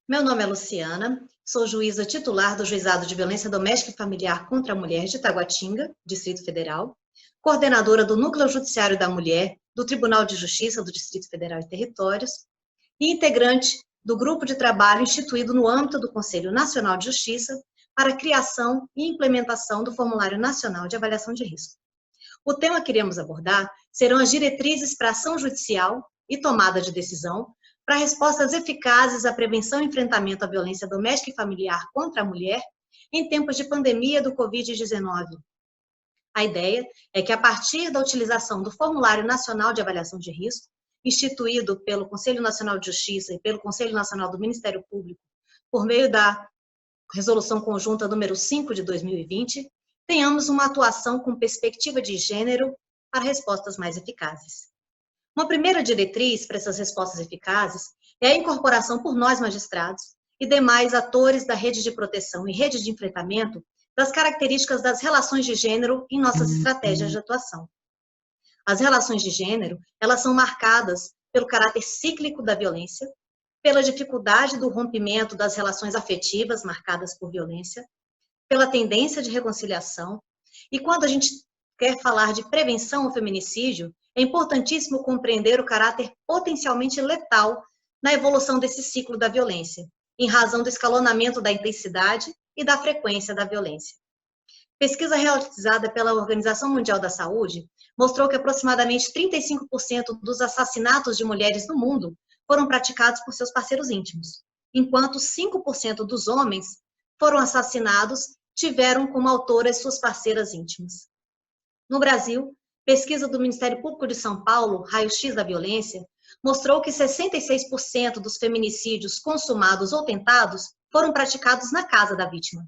Meu nome é Luciana, sou juíza titular do Juizado de Violência Doméstica e Familiar contra a Mulher de Taguatinga, Distrito Federal, coordenadora do Núcleo Judiciário da Mulher do Tribunal de Justiça do Distrito Federal e Territórios e integrante do grupo de trabalho instituído no âmbito do Conselho Nacional de Justiça para a criação e implementação do Formulário Nacional de Avaliação de Risco. O tema que iremos abordar serão as diretrizes para ação judicial e tomada de decisão para respostas eficazes à prevenção e enfrentamento à violência doméstica e familiar contra a mulher em tempos de pandemia do Covid-19. A ideia é que, a partir da utilização do Formulário Nacional de Avaliação de Risco, instituído pelo Conselho Nacional de Justiça e pelo Conselho Nacional do Ministério Público, por meio da Resolução Conjunta número 5 de 2020, tenhamos uma atuação com perspectiva de gênero para respostas mais eficazes. Uma primeira diretriz para essas respostas eficazes é a incorporação por nós, magistrados, e demais atores da rede de proteção e rede de enfrentamento das características das relações de gênero em nossas estratégias de atuação. As relações de gênero, elas são marcadas pelo caráter cíclico da violência, pela dificuldade do rompimento das relações afetivas marcadas por violência, pela tendência de reconciliação, e quando a gente quer falar de prevenção ao feminicídio, é importantíssimo compreender o caráter potencialmente letal na evolução desse ciclo da violência, em razão do escalonamento da intensidade e da frequência da violência. Pesquisa realizada pela Organização Mundial da Saúde mostrou que aproximadamente 35% dos assassinatos de mulheres no mundo foram praticados por seus parceiros íntimos, enquanto 5% dos homens foram assassinados tiveram como autoras suas parceiras íntimas. No Brasil, pesquisa do Ministério Público de São Paulo, Raio-X da Violência, mostrou que 66% dos feminicídios consumados ou tentados foram praticados na casa da vítima.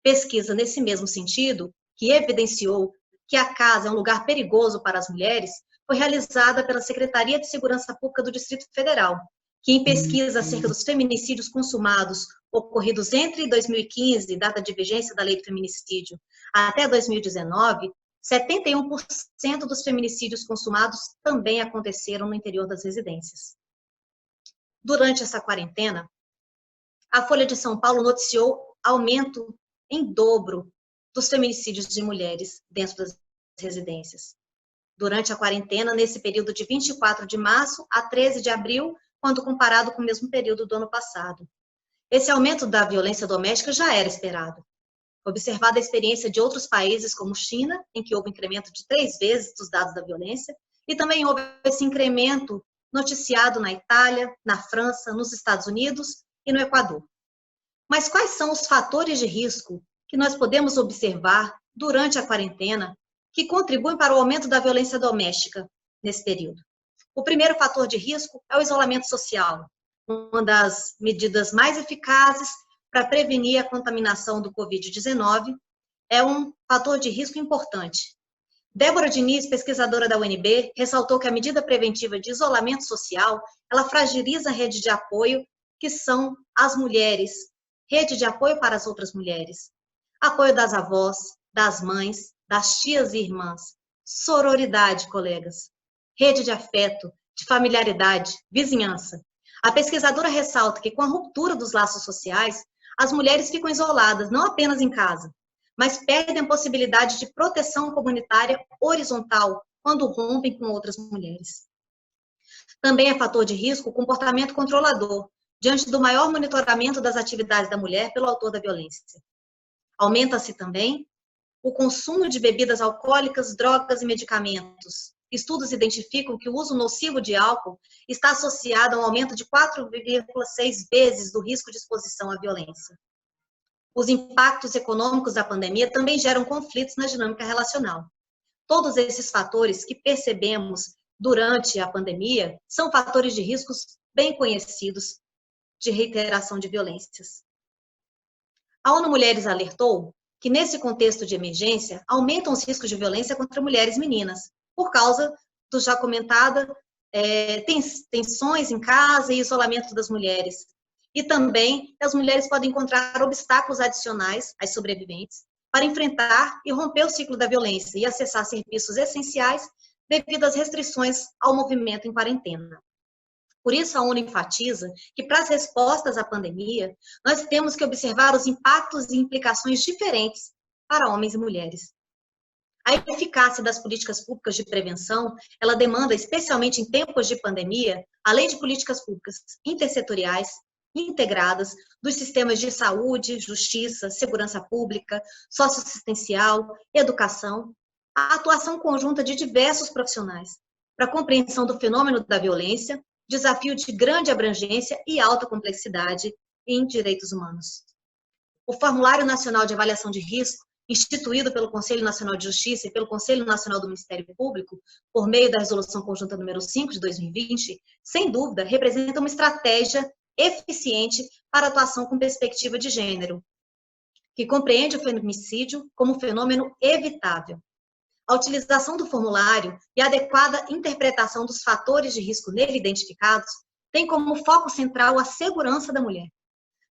Pesquisa nesse mesmo sentido, que evidenciou que a casa é um lugar perigoso para as mulheres, foi realizada pela Secretaria de Segurança Pública do Distrito Federal, que em pesquisa acerca dos feminicídios consumados ocorridos entre 2015, data de vigência da Lei do Feminicídio, até 2019, 71% dos feminicídios consumados também aconteceram no interior das residências. Durante essa quarentena, a Folha de São Paulo noticiou aumento em dobro dos feminicídios de mulheres dentro das residências. Durante a quarentena, nesse período de 24 de março a 13 de abril, quando comparado com o mesmo período do ano passado. Esse aumento da violência doméstica já era esperado. Observada a experiência de outros países como China, em que houve incremento de 3 vezes dos dados da violência, e também houve esse incremento noticiado na Itália, na França, nos Estados Unidos e no Equador. Mas quais são os fatores de risco que nós podemos observar durante a quarentena que contribuem para o aumento da violência doméstica nesse período? O primeiro fator de risco é o isolamento social, uma das medidas mais eficazes para prevenir a contaminação do Covid-19, é um fator de risco importante. Débora Diniz, pesquisadora da UNB, ressaltou que a medida preventiva de isolamento social, ela fragiliza a rede de apoio, que são as mulheres, rede de apoio para as outras mulheres, apoio das avós, das mães, das tias e irmãs, sororidade, colegas, rede de afeto, de familiaridade, vizinhança. A pesquisadora ressalta que com a ruptura dos laços sociais, as mulheres ficam isoladas, não apenas em casa, mas perdem a possibilidade de proteção comunitária horizontal quando rompem com outras mulheres. Também é fator de risco o comportamento controlador, diante do maior monitoramento das atividades da mulher pelo autor da violência. Aumenta-se também o consumo de bebidas alcoólicas, drogas e medicamentos. Estudos identificam que o uso nocivo de álcool está associado a um aumento de 4,6 vezes do risco de exposição à violência. Os impactos econômicos da pandemia também geram conflitos na dinâmica relacional. Todos esses fatores que percebemos durante a pandemia são fatores de riscos bem conhecidos de reiteração de violências. A ONU Mulheres alertou que, nesse contexto de emergência, aumentam os riscos de violência contra mulheres e meninas, por causa do já comentada tensões em casa e isolamento das mulheres. E também as mulheres podem encontrar obstáculos adicionais às sobreviventes para enfrentar e romper o ciclo da violência e acessar serviços essenciais devido às restrições ao movimento em quarentena. Por isso, a ONU enfatiza que, para as respostas à pandemia, nós temos que observar os impactos e implicações diferentes para homens e mulheres. A eficácia das políticas públicas de prevenção, ela demanda, especialmente em tempos de pandemia, além de políticas públicas intersetoriais, integradas, dos sistemas de saúde, justiça, segurança pública, socioassistencial, educação, a atuação conjunta de diversos profissionais para a compreensão do fenômeno da violência, desafio de grande abrangência e alta complexidade em direitos humanos. O Formulário Nacional de Avaliação de Risco, instituído pelo Conselho Nacional de Justiça e pelo Conselho Nacional do Ministério Público, por meio da Resolução Conjunta número 5 de 2020, sem dúvida, representa uma estratégia eficiente para atuação com perspectiva de gênero, que compreende o feminicídio como fenômeno evitável. A utilização do formulário e a adequada interpretação dos fatores de risco nele identificados tem como foco central a segurança da mulher,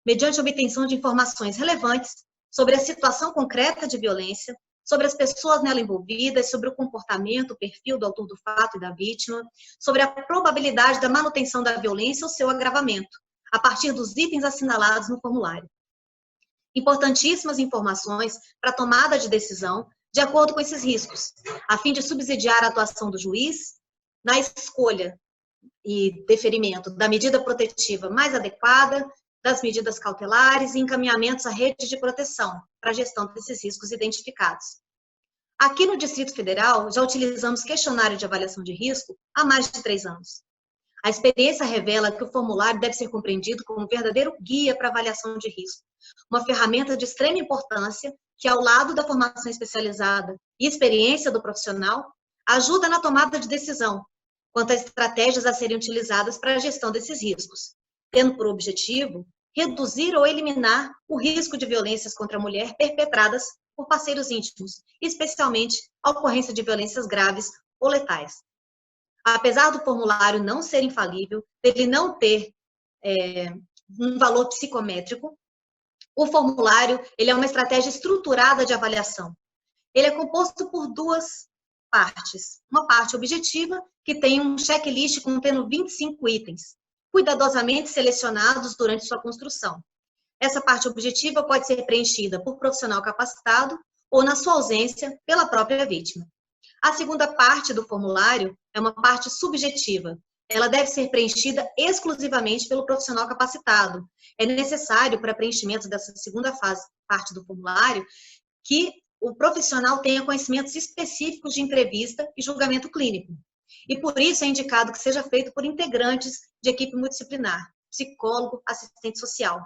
mediante a obtenção de informações relevantes sobre a situação concreta de violência, sobre as pessoas nela envolvidas, sobre o comportamento, o perfil do autor do fato e da vítima, sobre a probabilidade da manutenção da violência ou seu agravamento, a partir dos itens assinalados no formulário. Importantíssimas informações para a tomada de decisão de acordo com esses riscos, a fim de subsidiar a atuação do juiz na escolha e deferimento da medida protetiva mais adequada, das medidas cautelares e encaminhamentos à rede de proteção para a gestão desses riscos identificados. Aqui no Distrito Federal, já utilizamos questionário de avaliação de risco há mais de 3 anos. A experiência revela que o formulário deve ser compreendido como um verdadeiro guia para avaliação de risco, uma ferramenta de extrema importância que, ao lado da formação especializada e experiência do profissional, ajuda na tomada de decisão quanto às estratégias a serem utilizadas para a gestão desses riscos, tendo por objetivo reduzir ou eliminar o risco de violências contra a mulher perpetradas por parceiros íntimos, especialmente a ocorrência de violências graves ou letais. Apesar do formulário não ser infalível, ele não ter um valor psicométrico, o formulário ele é uma estratégia estruturada de avaliação. Ele é composto por 2 partes. Uma parte objetiva, que tem um checklist contendo 25 itens, cuidadosamente selecionados durante sua construção. Essa parte objetiva pode ser preenchida por profissional capacitado ou, na sua ausência, pela própria vítima. A segunda parte do formulário é uma parte subjetiva. Ela deve ser preenchida exclusivamente pelo profissional capacitado. É necessário, para preenchimento dessa segunda parte do formulário, que o profissional tenha conhecimentos específicos de entrevista e julgamento clínico. E por isso é indicado que seja feito por integrantes de equipe multidisciplinar, psicólogo, assistente social.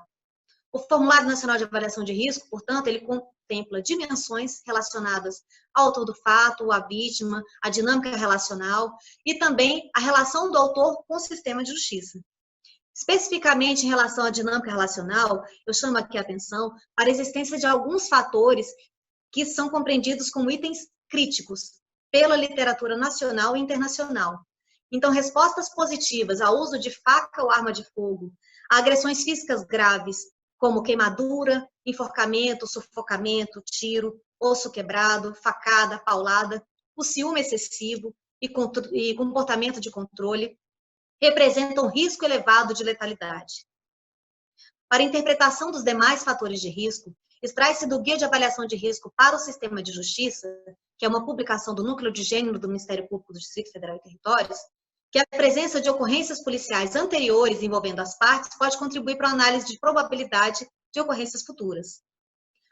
O Formulário Nacional de Avaliação de Risco, portanto, ele contempla dimensões relacionadas ao autor do fato, à vítima, à dinâmica relacional e também a relação do autor com o sistema de justiça. Especificamente em relação à dinâmica relacional, eu chamo aqui a atenção para a existência de alguns fatores que são compreendidos como itens críticos pela literatura nacional e internacional. Então, respostas positivas ao uso de faca ou arma de fogo, a agressões físicas graves, como queimadura, enforcamento, sufocamento, tiro, osso quebrado, facada, paulada, o ciúme excessivo e comportamento de controle, representam risco elevado de letalidade. Para a interpretação dos demais fatores de risco, extrai-se do Guia de Avaliação de Risco para o Sistema de Justiça, que é uma publicação do Núcleo de Gênero do Ministério Público do Distrito Federal e Territórios, que a presença de ocorrências policiais anteriores envolvendo as partes pode contribuir para a análise de probabilidade de ocorrências futuras.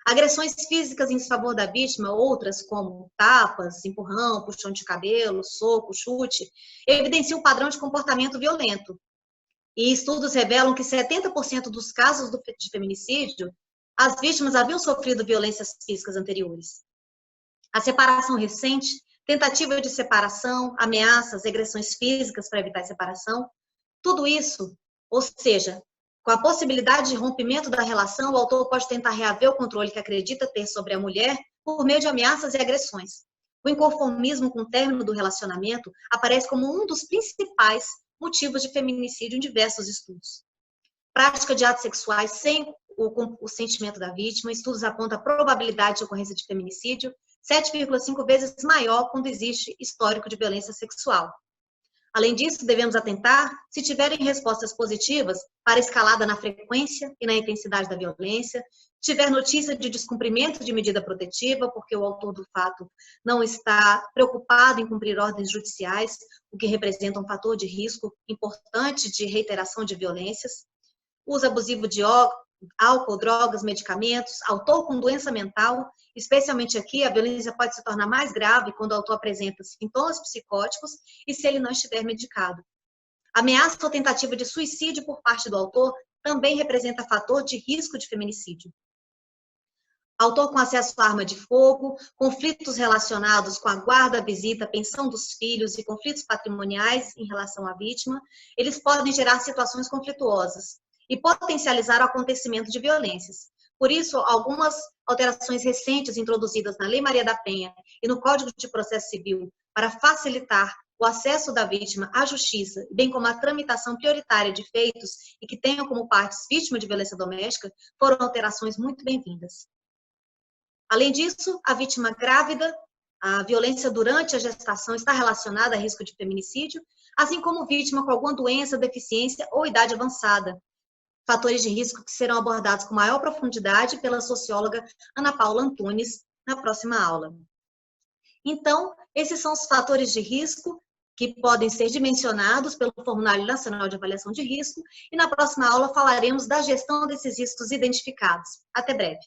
Agressões físicas em desfavor da vítima, outras como tapas, empurrão, puxão de cabelo, soco, chute, evidenciam um padrão de comportamento violento. E estudos revelam que 70% dos casos de feminicídio, as vítimas haviam sofrido violências físicas anteriores. A separação recente, tentativa de separação, ameaças, agressões físicas para evitar a separação, tudo isso, ou seja, com a possibilidade de rompimento da relação, o autor pode tentar reaver o controle que acredita ter sobre a mulher por meio de ameaças e agressões. O inconformismo com o término do relacionamento aparece como um dos principais motivos de feminicídio em diversos estudos. Prática de atos sexuais sem o sentimento da vítima, estudos apontam a probabilidade de ocorrência de feminicídio 7,5 vezes maior quando existe histórico de violência sexual. Além disso, devemos atentar, se tiverem respostas positivas, para a escalada na frequência e na intensidade da violência, tiver notícia de descumprimento de medida protetiva, porque o autor do fato não está preocupado em cumprir ordens judiciais, o que representa um fator de risco importante de reiteração de violências, uso abusivo de álcool, drogas, medicamentos, autor com doença mental, especialmente aqui, a violência pode se tornar mais grave quando o autor apresenta sintomas psicóticos e se ele não estiver medicado. Ameaça ou tentativa de suicídio por parte do autor também representa fator de risco de feminicídio. Autor com acesso à arma de fogo, conflitos relacionados com a guarda, visita, pensão dos filhos e conflitos patrimoniais em relação à vítima, eles podem gerar situações conflituosas e potencializar o acontecimento de violências. Por isso, algumas alterações recentes introduzidas na Lei Maria da Penha e no Código de Processo Civil para facilitar o acesso da vítima à justiça, bem como a tramitação prioritária de feitos e que tenham como partes vítima de violência doméstica, foram alterações muito bem-vindas. Além disso, a vítima grávida, a violência durante a gestação está relacionada a risco de feminicídio, assim como vítima com alguma doença, deficiência ou idade avançada. Fatores de risco que serão abordados com maior profundidade pela socióloga Ana Paula Antunes na próxima aula. Então, esses são os fatores de risco que podem ser dimensionados pelo Formulário Nacional de Avaliação de Risco, e na próxima aula falaremos da gestão desses riscos identificados. Até breve.